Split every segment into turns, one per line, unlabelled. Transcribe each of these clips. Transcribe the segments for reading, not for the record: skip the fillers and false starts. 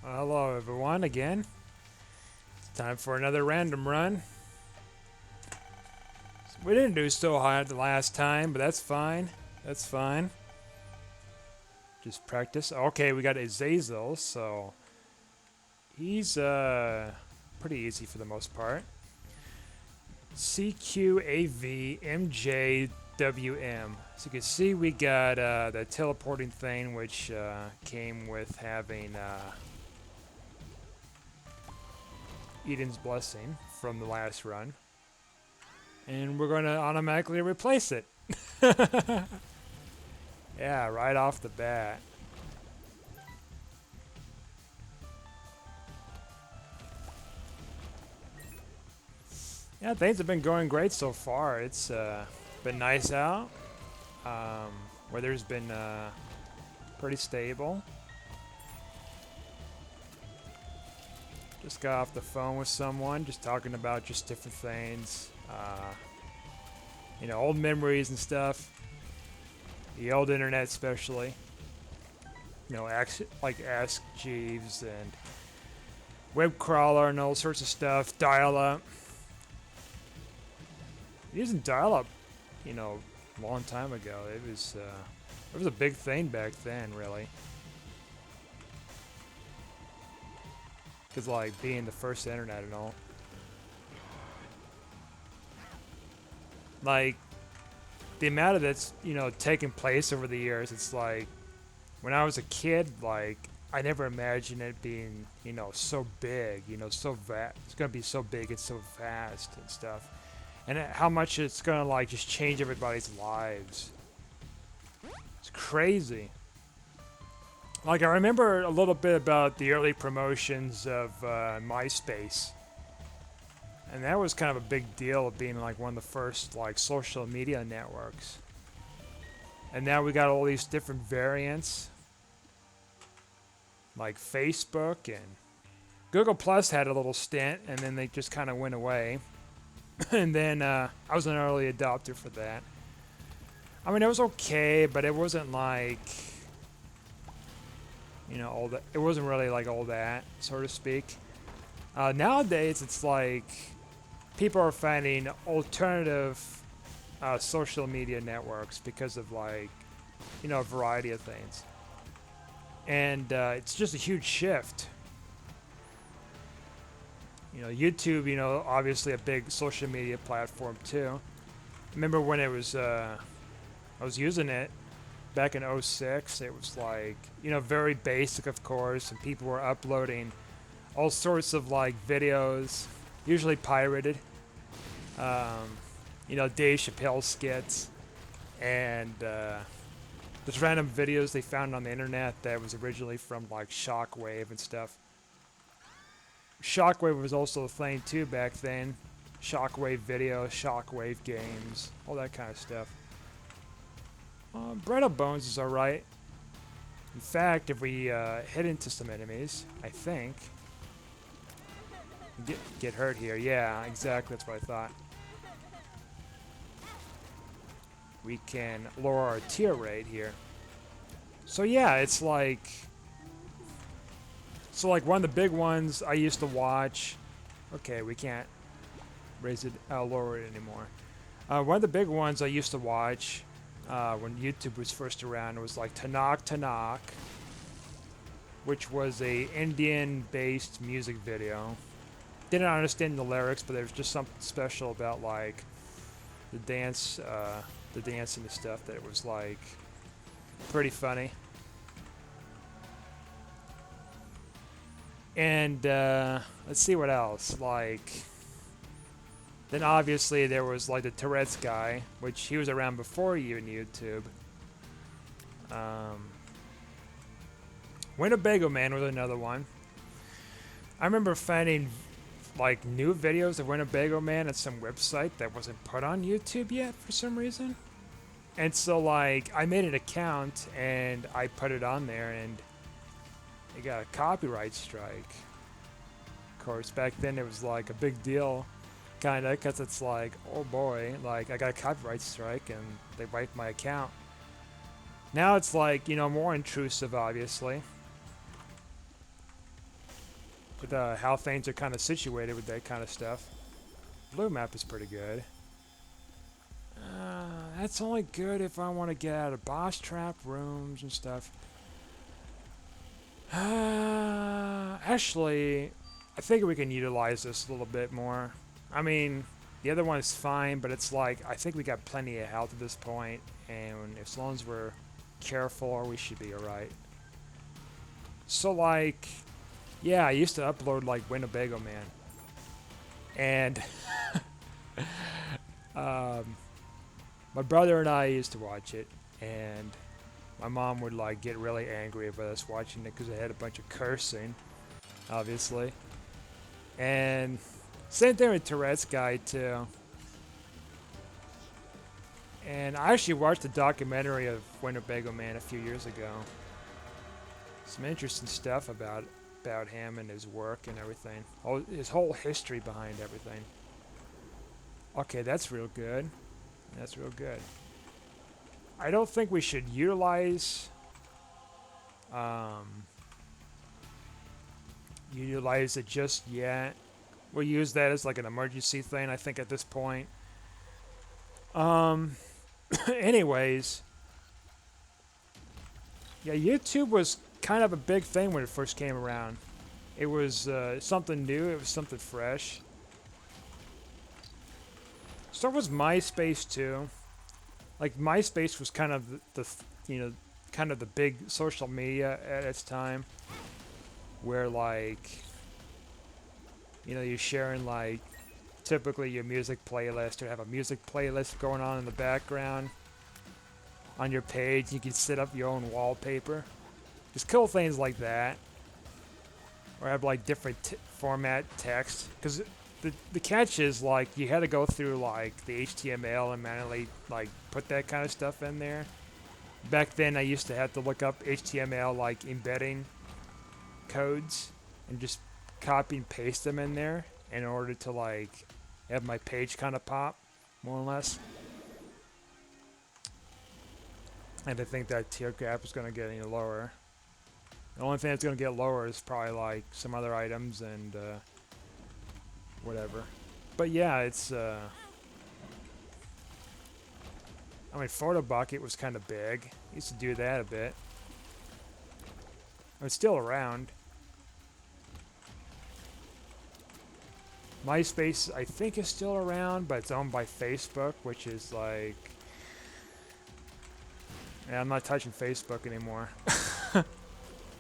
Hello everyone again. It's time for another random run. We didn't do so hot the last time, but that's fine. That's fine. Just practice. Okay, we got Azazel, so he's pretty easy for the most part. CQAVMJWM. So you can see we got the teleporting thing, which came with having Eden's Blessing from the last run. And we're going to automatically replace it. Yeah, right off the bat. Yeah, things have been going great so far. It's been nice out. Weather's been pretty stable. Just got off the phone with someone, just talking about just different things. Old memories and stuff. The old internet, especially. Ask Jeeves and web crawler and all sorts of stuff. Dial up. Using dial up, a long time ago. It was a big thing back then, really. Because, being the first internet and all. The amount of that's, taken place over the years, it's like, when I was a kid, I never imagined it being, so big, so vast. It's going to be so big and so fast and stuff. And how much it's going to, just change everybody's lives. It's crazy. I remember a little bit about the early promotions of MySpace. And that was kind of a big deal of being, one of the first, social media networks. And now we got all these different variants. Like Facebook and Google Plus had a little stint, and then they just kind of went away. And then I was an early adopter for that. I mean, it was okay, but it wasn't all that. It wasn't really all that, so to speak. Nowadays, it's people are finding alternative social media networks because of a variety of things. And it's just a huge shift. YouTube, obviously a big social media platform too. Remember when it was, I was using it back in '06. It was very basic, of course, and people were uploading all sorts of videos, usually pirated. Dave Chappelle skits and just random videos they found on the internet that was originally from Shockwave and stuff. Shockwave was also a thing too back then. Shockwave video, Shockwave games, all that kind of stuff. Bread of Bones is alright. In fact, if we hit into some enemies, I think get hurt here. Yeah, exactly. That's what I thought. We can lower our tier rate here. So yeah, it's one of the big ones I used to watch. Okay, we can't raise it, lower it anymore. One of the big ones I used to watch when YouTube was first around was Tanak Tanak, which was a Indian-based music video. Didn't understand the lyrics, but there was just something special about the dance and the stuff that it was pretty funny. And let's see what else. Then obviously there was the Tourette's guy, which he was around before even YouTube. Winnebago Man was another one. I remember finding new videos of Winnebago Man at some website that wasn't put on YouTube yet for some reason. And so I made an account and I put it on there and it got a copyright strike. Of course, back then it was a big deal, kind of, because it's oh boy, I got a copyright strike and they wiped my account. Now it's more intrusive, obviously. with how things are kind of situated with that kind of stuff. Blue map is pretty good. That's only good if I want to get out of boss trap rooms and stuff. Actually, I think we can utilize this a little bit more. I mean, the other one is fine, but it's like, I think we got plenty of health at this point, and as long as we're careful, we should be alright. So, like, yeah, I used to upload, like, Winnebago Man. And, my brother and I used to watch it, and my mom would, like, get really angry about us watching it because it had a bunch of cursing, obviously. And same thing with Tourette's Guide, too. And I actually watched a documentary of Winnebago Man a few years ago. Some interesting stuff about him and his work and everything. His whole history behind everything. Okay, that's real good. That's real good. I don't think we should utilize it just yet. We'll use that as like an emergency thing, I think, at this point. Anyways, yeah, YouTube was kind of a big thing when it first came around. It was something new. It was something fresh. So was MySpace too. Like MySpace was kind of kind of the big social media at its time, where like, you're sharing like typically your music playlist, or have a music playlist going on in the background on your page. You can set up your own wallpaper. Just cool things like that. Or have like different format text. Because the catch is like you had to go through like the HTML and manually like put that kind of stuff in there. Back then I used to have to look up HTML like embedding codes and just copy and paste them in there in order to like have my page kind of pop, more or less. And I think that tier gap is going to get any lower. The only thing that's going to get lower is probably like some other items and whatever. But yeah, it's I mean, Photo Bucket was kind of big. Used to do that a bit. It's still around. MySpace, I think, is still around, but it's owned by Facebook, which is like... Yeah, I'm not touching Facebook anymore.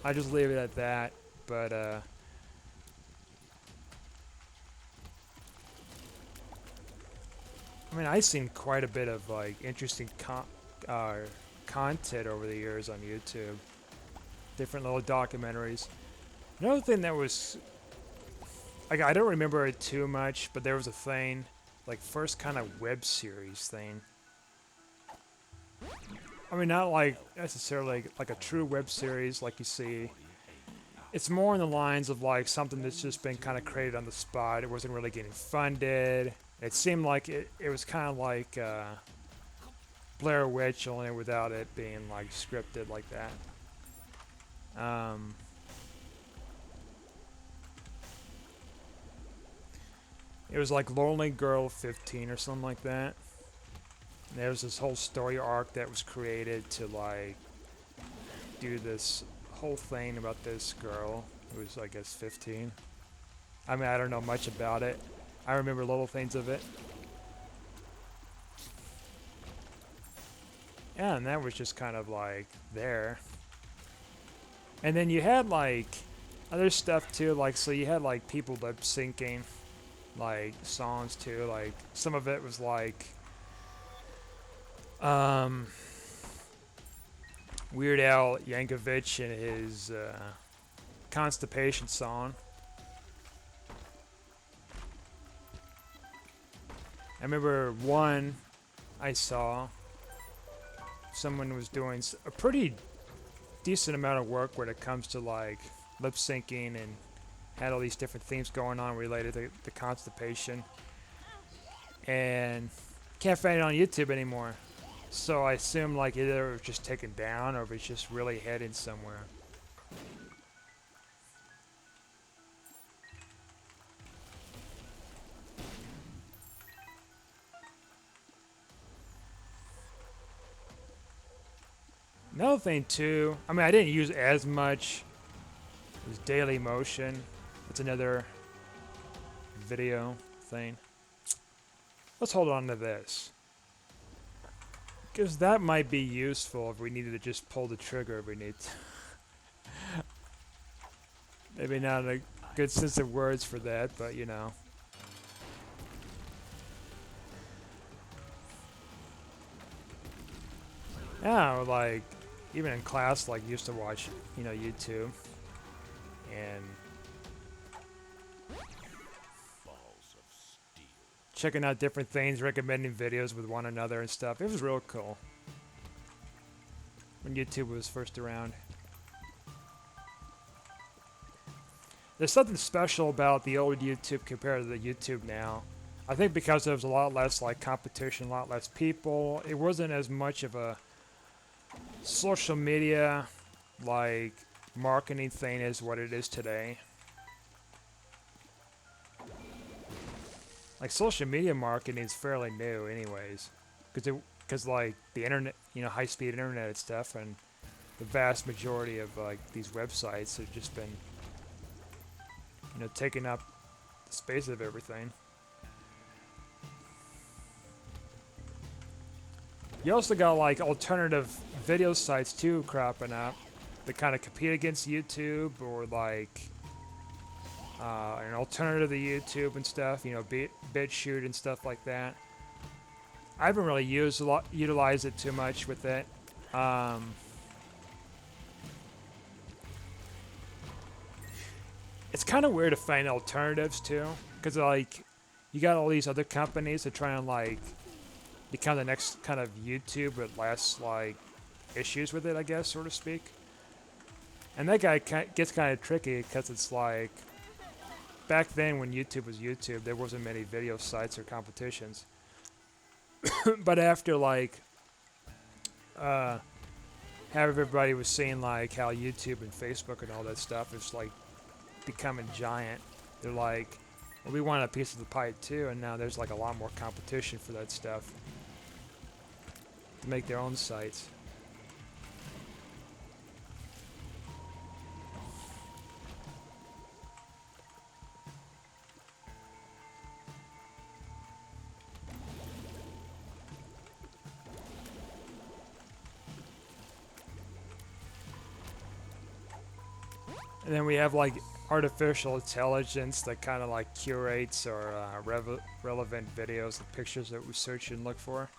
I just leave it at that, but, I mean, I've seen quite a bit of, like, interesting content over the years on YouTube. Different little documentaries. Another thing that was... Like, I don't remember it too much, but there was a thing, like, first kind of web series thing. I mean, not like necessarily like a true web series like you see. It's more in the lines of like something that's just been kind of created on the spot. It wasn't really getting funded. It seemed like it was kind of like Blair Witch, only without it being like scripted like that. It was like Lonely Girl 15 or something like that. And there was this whole story arc that was created to like do this whole thing about this girl who was, I guess, 15. I mean, I don't know much about it. I remember little things of it. Yeah, and that was just kind of like there. And then you had like other stuff too, like, so you had like people lip syncing like songs too. Like some of it was like Weird Al Yankovic and his Constipation song. I remember one I saw, someone was doing a pretty decent amount of work when it comes to like lip syncing, and had all these different themes going on related to constipation, and can't find it on YouTube anymore. So I assume like either it was just taken down or if it's just really heading somewhere. Another thing too, I mean, I didn't use as much as Daily Motion. That's another video thing. Let's hold on to this, because that might be useful if we needed to just pull the trigger if we need to. Maybe not a good sense of words for that, but you know. Yeah, like, even in class, like, used to watch, you know, YouTube. And checking out different things, recommending videos with one another and stuff. It was real cool when YouTube was first around. There's something special about the old YouTube compared to the YouTube now. I think because there was a lot less like competition, a lot less people. It wasn't as much of a social media like marketing thing as what it is today. Like social media marketing is fairly new anyways, because like the internet, you know, high-speed internet and stuff, and the vast majority of like these websites have just been, you know, taking up the space of everything. You also got like alternative video sites too cropping up that kind of compete against YouTube, or like an alternative to YouTube and stuff, you know, BitChute and stuff like that. I haven't really utilized it too much with it. It's kind of weird to find alternatives too, because like you got all these other companies that try and like become the next kind of YouTube with less like issues with it, I guess, so to speak. And that guy gets kind of tricky because it's like back then when YouTube was YouTube, there wasn't many video sites or competitions. But after like how everybody was seeing like how YouTube and Facebook and all that stuff is like becoming giant, they're like, well, we want a piece of the pie too, and now there's like a lot more competition for that stuff to make their own sites. And then we have like artificial intelligence that kind of like curates our relevant videos and pictures that we search and look for.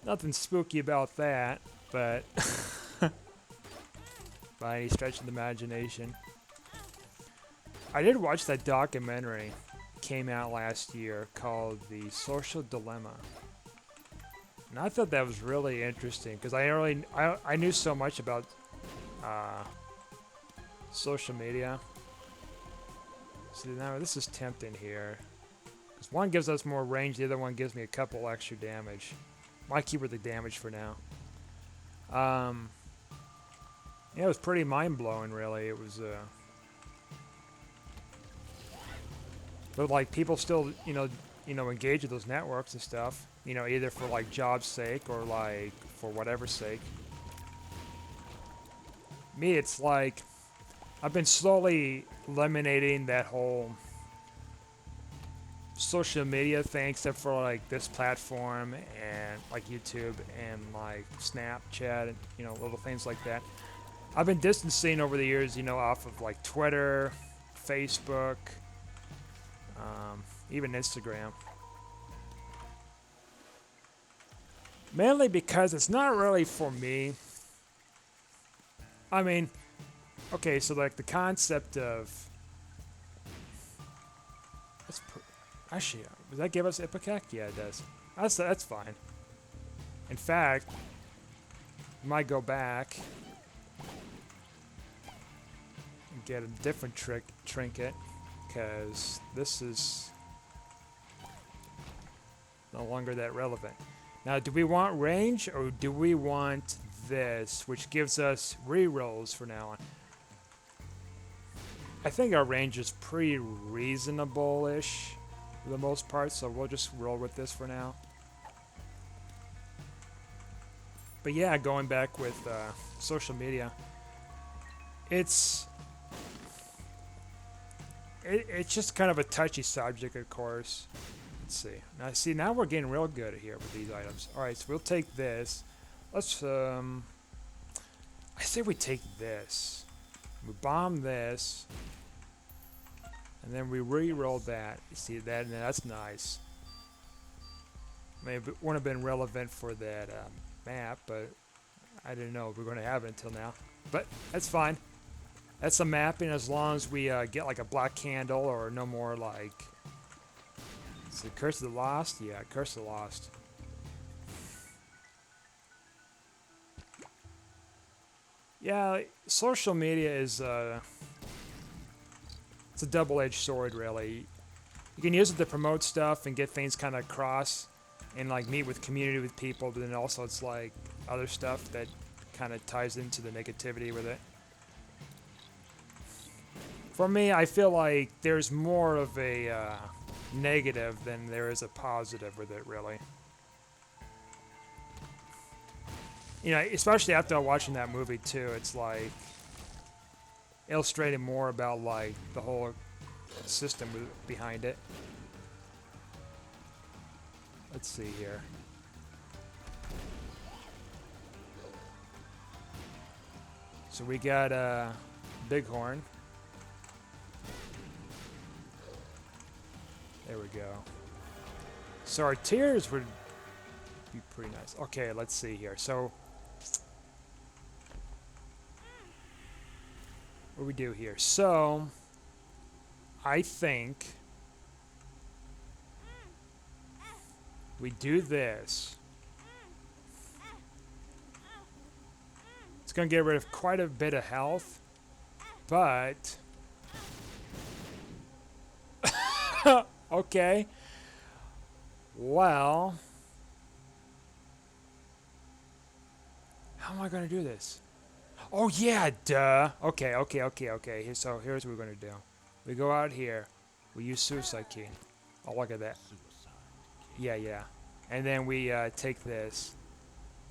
Nothing spooky about that, but by any stretch of the imagination. I did watch that documentary, came out last year, called The Social Dilemma. And I thought that was really interesting because I knew so much about social media. See, now this is tempting here, because one gives us more range, the other one gives me a couple extra damage. Might keep with the damage for now. Yeah, it was pretty mind-blowing, really. It was but like people still, you know, engage with those networks and stuff, you know, either for like job's sake or like for whatever's sake. Me, it's like I've been slowly eliminating that whole social media thing, except for like this platform and like YouTube and like Snapchat and, you know, little things like that. I've been distancing over the years, you know, off of like Twitter, Facebook, even Instagram. Mainly because it's not really for me. I mean, okay, so like the concept of actually, does that give us Ipecac? Yeah, it does. That's fine. In fact, I might go back and get a different trinket, because this is no longer that relevant. Now, do we want range or do we want this, which gives us rerolls for now on? I think our range is pretty reasonable-ish for the most part, so we'll just roll with this for now. But yeah, going back with social media, it's it's just kind of a touchy subject, of course. Let's see. Now, see, now we're getting real good here with these items. All right, so we'll take this. Let's I say we take this. We bomb this, and then we re-roll that. You see that? And that's nice. Maybe it wouldn't have been relevant for that map, but I didn't know if we were going to have it until now. But that's fine. That's a mapping as long as we get like a black candle or no more like. Is it Curse of the Lost? Yeah, Curse of the Lost. Yeah, social media is it's a double-edged sword, really. You can use it to promote stuff and get things kind of across and like meet with community with people, but then also it's like other stuff that kind of ties into the negativity with it. For me, I feel like there's more of a negative than there is a positive with it, really. You know, especially after watching that movie too, it's like illustrating more about like the whole system behind it. Let's see here. So we got Bighorn. There we go. So our tiers would be pretty nice. Okay, let's see here. So what do we do here? So I think we do this. It's going to get rid of quite a bit of health, but okay. Well, how am I going to do this? Oh, yeah, duh. Okay. So here's what we're going to do. We go out here. We use Suicide Key. Oh, look at that. Yeah. And then we take this.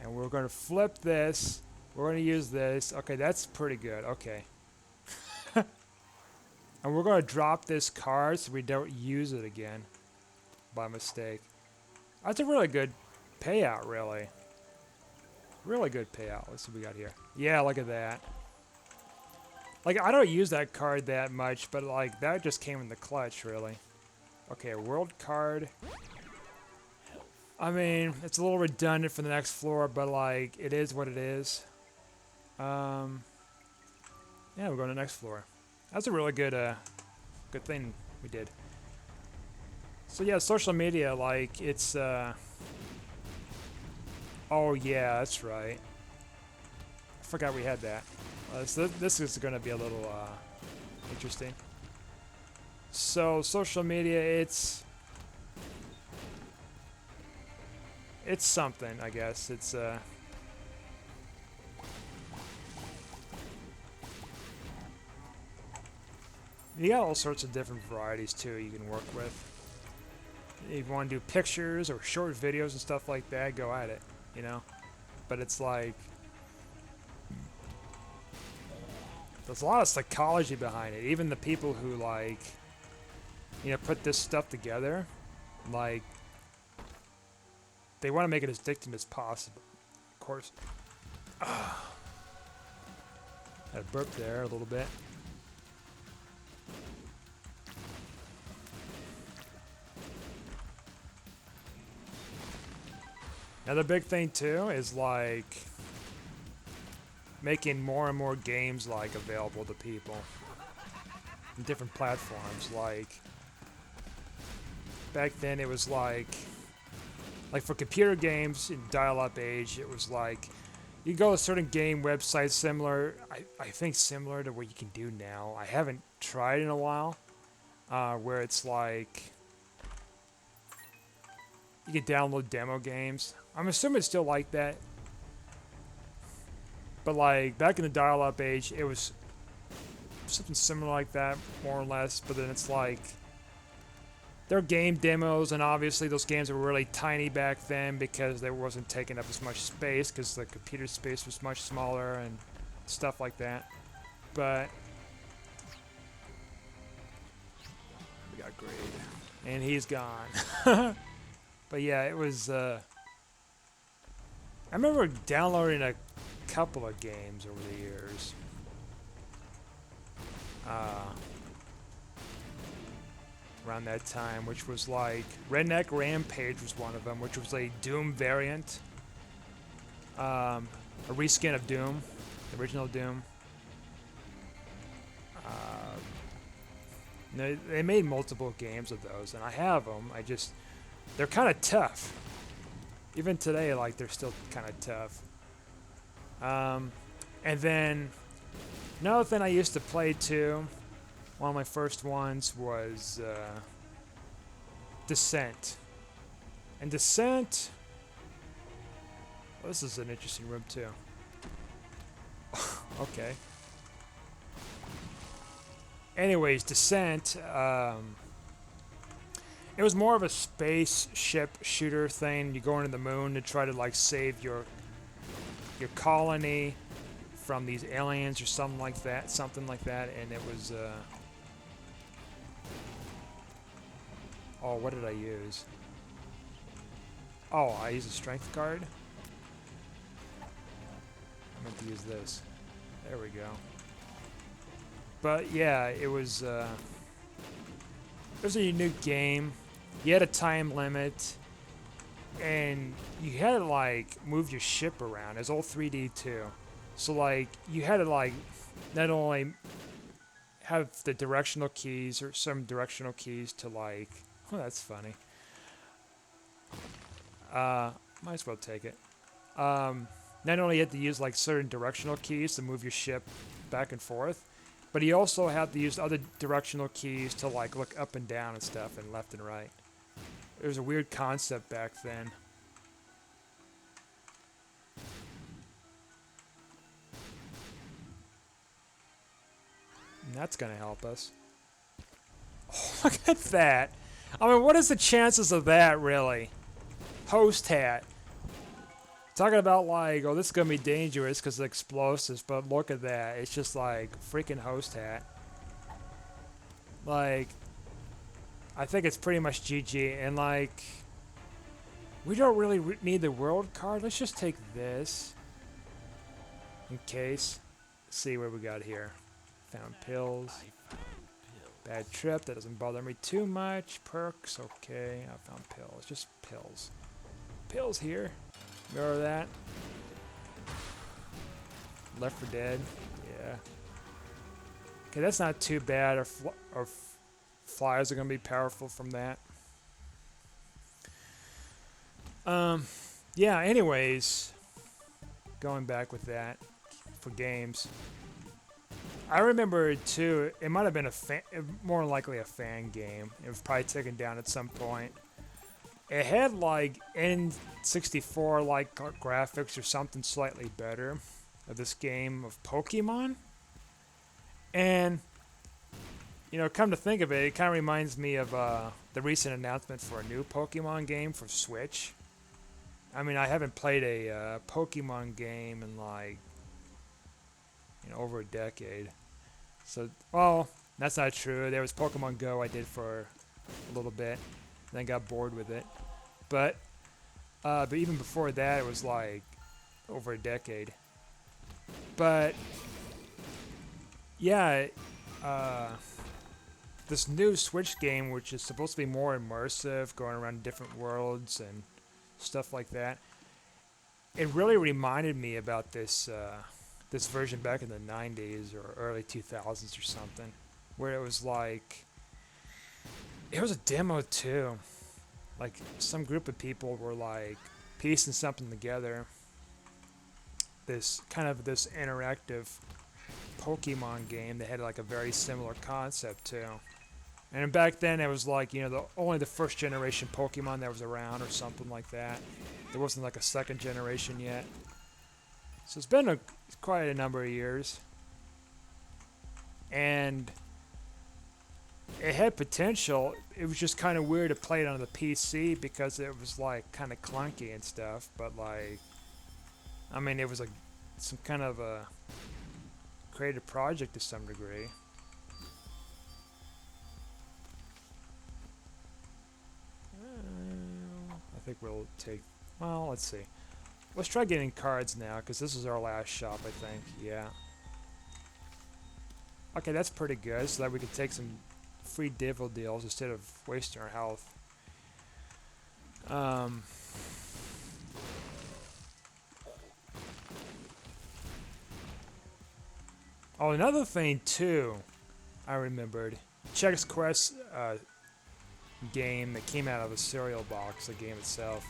And we're going to flip this. We're going to use this. Okay, that's pretty good. Okay. And we're going to drop this card so we don't use it again by mistake. That's a really good payout, really. Really good payout. Let's see what we got here. Yeah, look at that. Like, I don't use that card that much, but, like, that just came in the clutch, really. Okay, world card. I mean, it's a little redundant for the next floor, but, like, it is what it is. Yeah, we're going to the next floor. That's a really good, good thing we did. So, yeah, social media, like, it's, oh, yeah, that's right. I forgot we had that. So this is going to be a little interesting. So social media, it's something, I guess. It's you got all sorts of different varieties too you can work with. If you want to do pictures or short videos and stuff like that, go at it, you know. But it's like there's a lot of psychology behind it. Even the people who, like, you know, put this stuff together, like, they want to make it as addicting as possible. Of course. Had a burp there a little bit. Another big thing too is like making more and more games like available to people in different platforms. Like back then it was like for computer games in dial-up age, it was like you go to a certain game website similar, I think similar to what you can do now. I haven't tried in a while, where it's like you can download demo games. I'm assuming it's still like that. But like back in the dial-up age, it was something similar like that, more or less. But then it's like they're game demos, and obviously those games were really tiny back then because they wasn't taking up as much space because the computer space was much smaller and stuff like that. But we got Grade, and he's gone. But yeah, it was. I remember downloading a couple of games over the years. Around that time, which was like Redneck Rampage was one of them, which was a Doom variant, a reskin of Doom, the original Doom. They made multiple games of those, and I have them. They're kind of tough. Even today, like, they're still kind of tough. And then another thing I used to play too, one of my first ones was Descent. And Descent, this is an interesting room too. Okay. Anyways, Descent, it was more of a spaceship shooter thing. You go into the moon to try to like save your colony from these aliens or something like that, and it was oh, what did I use? Oh, I used a strength card. I meant to use this. There we go. But yeah, it was a unique game. You had a time limit, and you had to like move your ship around. It was all 3D too, so like you had to like not only have the directional keys or some directional keys to like. Oh, that's funny. Might as well take it. Not only you had to use like certain directional keys to move your ship back and forth, but you also had to use other directional keys to like look up and down and stuff and left and right. It was a weird concept back then. And that's gonna help us. Oh, look at that. I mean, what is the chances of that, really? Host hat. Talking about like, oh, this is gonna be dangerous because of explosives, but look at that. It's just like freaking host hat. Like, I think it's pretty much GG, and like, we don't really need the world card. Let's just take this in case. See what we got here. Found pills. Bad trip. That doesn't bother me too much. Perks. Okay. I found pills. Just pills. Pills here. Remember that? Left 4 Dead. Yeah. Okay, that's not too bad. Our flyers are going to be powerful from that. Yeah, anyways. Going back with that for games. I remember too, it might have been more likely a fan game. It was probably taken down at some point. It had like N64 like graphics or something slightly better of this game of Pokemon. And, you know, come to think of it, it kind of reminds me of the recent announcement for a new Pokemon game for Switch. I mean, I haven't played a Pokemon game in like, you know, over a decade. So, well, that's not true. There was Pokemon Go I did for a little bit, then got bored with it. But even before that, it was like over a decade. But yeah, this new Switch game, which is supposed to be more immersive, going around different worlds and stuff like that, it really reminded me about this this version back in the 90s or early 2000s or something, where it was like, it was a demo too. Like, some group of people were like piecing something together. This kind of this interactive Pokemon game that had like a very similar concept too. And back then it was like, you know, only the first generation Pokemon that was around or something like that. There wasn't like a second generation yet. So it's been quite a number of years. And it had potential. It was just kind of weird to play it on the PC because it was like kind of clunky and stuff. But like, I mean, it was like some kind of a creative project to some degree. I think we'll take. Well, let's see. Let's try getting cards now because this is our last shop. I think. Yeah. Okay, that's pretty good. So that we can take some free devil deals instead of wasting our health. Oh, another thing too, I remembered. Chex Quest game that came out of a cereal box, the game itself.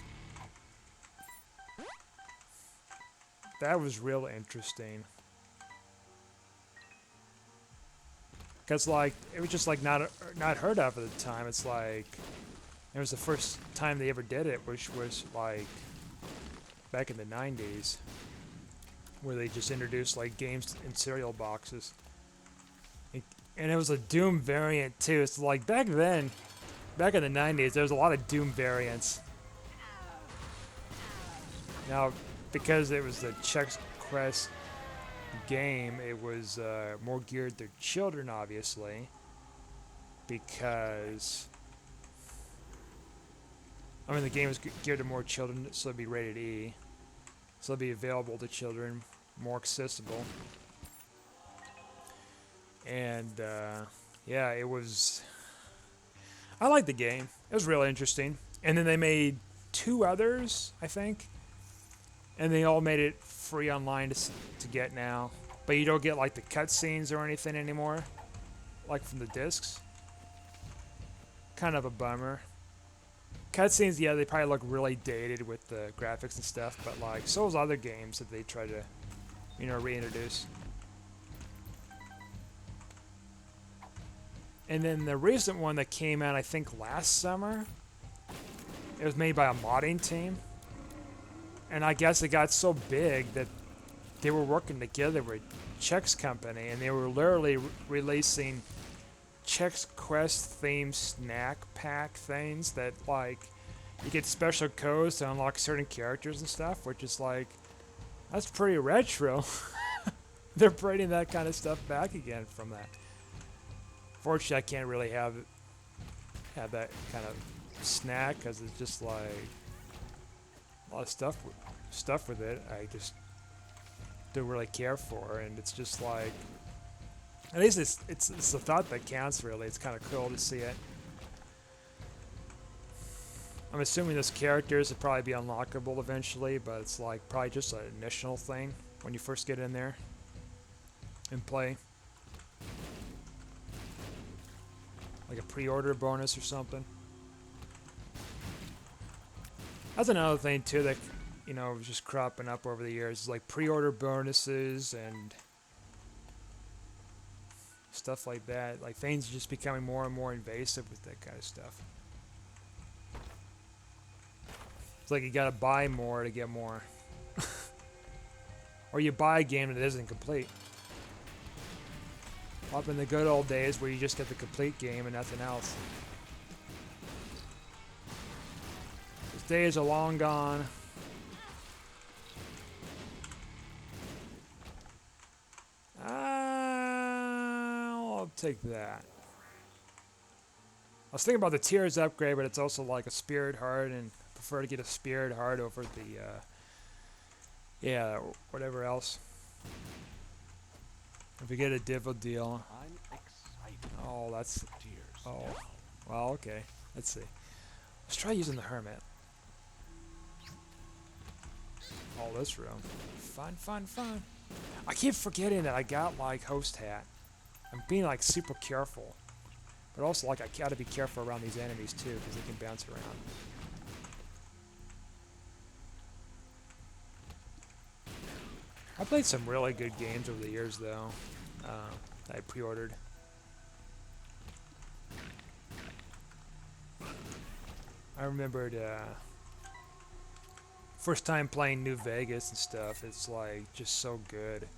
That was real interesting. Cause like it was just like not heard of at the time. It's like it was the first time they ever did it, which was like back in the '90s, where they just introduced like games in cereal boxes. And it was a Doom variant too. It's like back then, back in the '90s, there was a lot of Doom variants. Now, because it was the Chex Quest game, it was more geared to children, obviously, because I mean the game was geared to more children, so it'd be rated E, so it'd be available to children, more accessible, and yeah, it was. I liked the game. It was really interesting, and then they made 2 others, I think, and they all made it free online to get now. But you don't get like the cutscenes or anything anymore, like from the discs. Kind of a bummer. Cutscenes, yeah, they probably look really dated with the graphics and stuff, but like so is other games that they try to, you know, reintroduce. And then the recent one that came out, I think last summer, it was made by a modding team. And I guess it got so big that they were working together with Chex Company, and they were literally releasing Chex Quest themed snack pack things that like you get special codes to unlock certain characters and stuff, which is like that's pretty retro. They're bringing that kind of stuff back again from that. Fortunately, I can't really have that kind of snack because it's just like a lot of stuff with it. I just don't really care for, and it's just like at least it's the thought that counts. Really, it's kind of cool to see it. I'm assuming those characters would probably be unlockable eventually, but it's like probably just an initial thing when you first get in there and play. Like a pre-order bonus or something. That's another thing too that, you know, was just cropping up over the years. Is like pre-order bonuses and stuff like that. Like things are just becoming more and more invasive with that kind of stuff. It's like you gotta buy more to get more. Or you buy a game that isn't complete. Up in the good old days where you just get the complete game and nothing else. Those days are long gone. I'll take that. I was thinking about the Tears upgrade, but it's also like a Spirit Heart, and I prefer to get a Spirit Heart over the, yeah, whatever else. If we get a Devil deal. Oh, that's. Oh. Well, okay. Let's see. Let's try using the Hermit. Oh, this room. Fun, fun, fun. I keep forgetting that I got, like, Host Hat. I'm being, like, super careful. But also, like, I gotta be careful around these enemies, too, because they can bounce around. I played some really good games over the years, though. I pre-ordered. I remembered first time playing New Vegas and stuff. It's like just so good.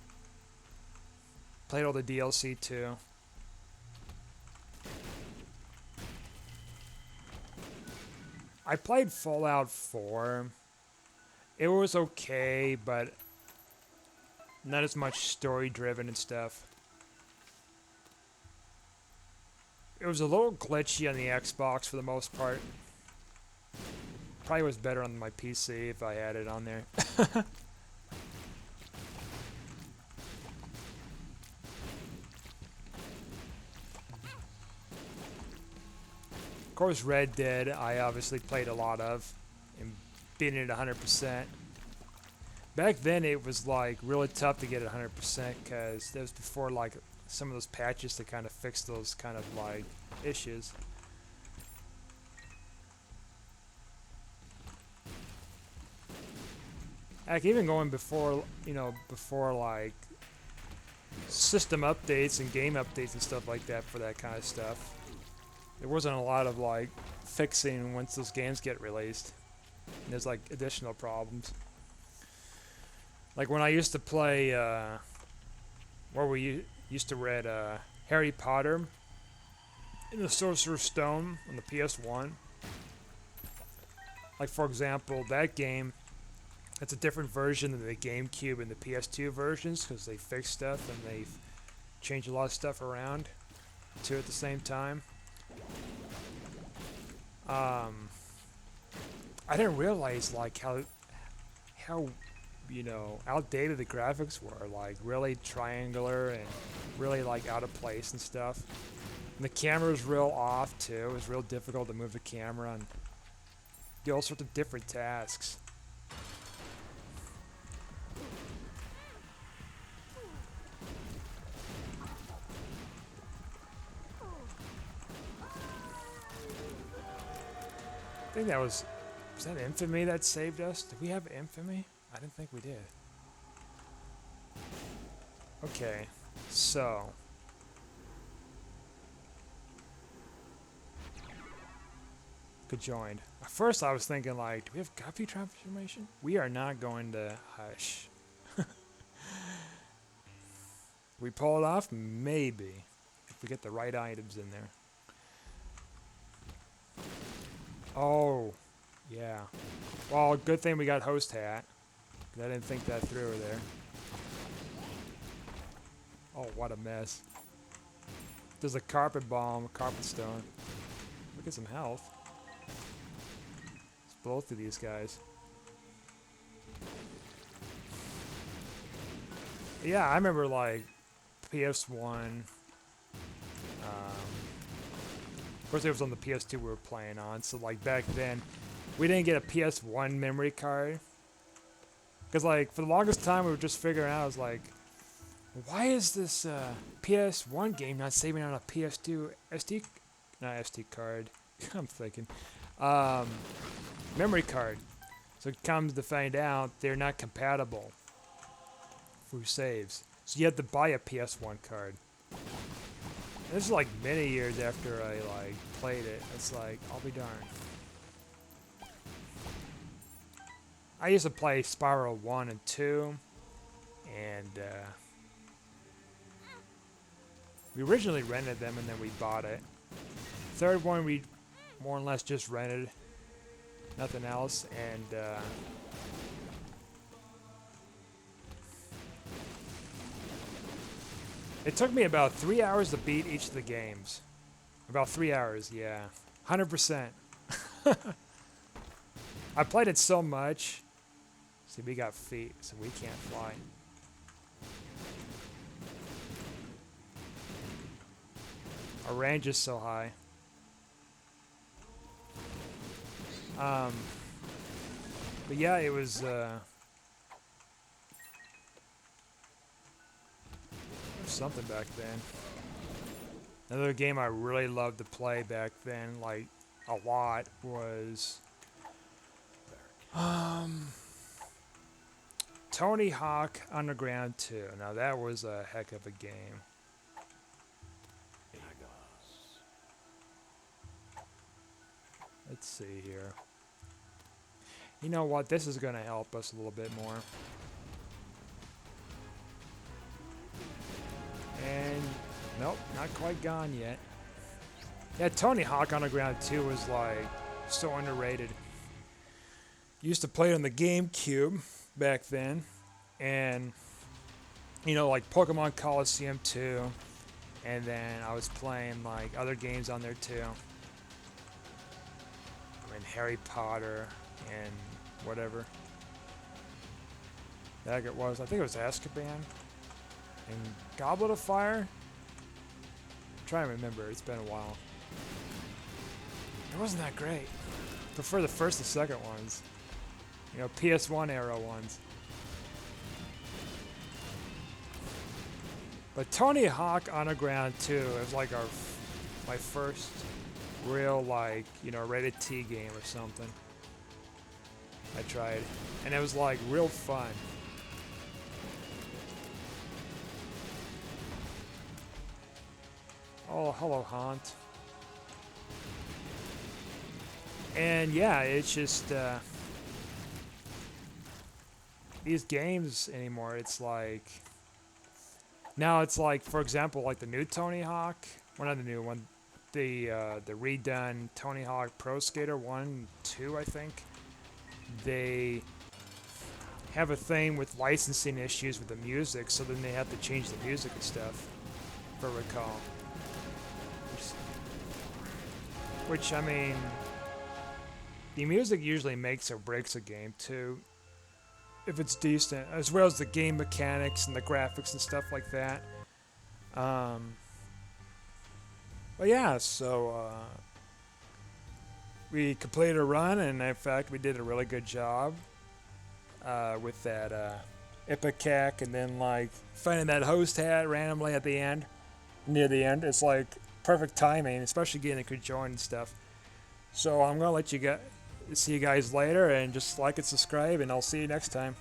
Played all the DLC too. I played Fallout 4. It was okay, but not as much story driven and stuff. It was a little glitchy on the Xbox for the most part. Probably was better on my PC if I had it on there. Of course, Red Dead, I obviously played a lot of and beating it 100%. Back then, it was like really tough to get it 100% because that was before like some of those patches to kind of fix those kind of like issues. Heck, even going before, before like system updates and game updates and stuff like that for that kind of stuff. There wasn't a lot of like fixing once those games get released. And there's like additional problems. Like when I used to play, where we used to read Harry Potter and the Sorcerer's Stone on the PS1. Like for example, that game, it's a different version than the GameCube and the PS2 versions because they fixed stuff and they've changed a lot of stuff around too at the same time. I didn't realize like how outdated the graphics were, like really triangular and really like out of place and stuff. And the camera was real off too. It was real difficult to move the camera and do all sorts of different tasks. I think that was that Infamy that saved us? Did we have Infamy? I didn't think we did. Okay, so good joined. At first I was thinking like, do we have copy transformation? We are not going to Hush. We pull it off? Maybe. If we get the right items in there. Oh, yeah. Well, good thing we got host hat. 'Cause I didn't think that through there. Oh, what a mess. There's a carpet bomb, a carpet stone. Look at some health. Let's blow through these guys. Yeah, I remember like PS1. Of course, it was on the PS2 we were playing on. So like back then, we didn't get a PS1 memory card. Because like for the longest time, we were just figuring out, I was like, why is this PS1 game not saving on a PS2 not SD card? I'm thinking, memory card. So it comes to find out they're not compatible for saves. So you have to buy a PS1 card. And this is like many years after I like played it. It's like, I'll be darned. I used to play Spyro 1 and 2, and we originally rented them and then we bought it. Third one we more or less just rented, nothing else, and it took me about 3 hours to beat each of the games. About 3 hours, yeah. 100%. I played it so much. See, we got feet, so we can't fly. Our range is so high. But yeah, it was, something back then. Another game I really loved to play back then, like, a lot, was, Tony Hawk Underground 2. Now that was a heck of a game. Let's see here. You know what? This is going to help us a little bit more. And nope, not quite gone yet. Yeah, Tony Hawk Underground 2 was like So underrated. Used to play on the GameCube back then, and like Pokemon Coliseum 2, and then I was playing like other games on there too. I mean Harry Potter and whatever. That it was. I think it was Azkaban and Goblet of Fire. I'm trying to remember. It's been a while. It wasn't that great. Prefer the first and second ones. PS1 era ones. But Tony Hawk Underground 2 is like my first real rated T game or something. I tried, and it was like real fun. Oh, hello, Haunt. And yeah, it's just these games anymore. It's like now it's like, for example, like the new Tony Hawk. Well, not the new one. The redone Tony Hawk Pro Skater 1, 2, I think. They have a thing with licensing issues with the music, so then they have to change the music and stuff, if I recall. Which, I mean, the music usually makes or breaks a game, too, if it's decent, as well as the game mechanics and the graphics and stuff like that. But yeah, so we completed a run, and in fact, we did a really good job with that Ipecac, and then like finding that host hat randomly at the end, near the end. It's like perfect timing, especially getting a good join and stuff. So I'm gonna let you see you guys later, and just like and subscribe, and I'll see you next time.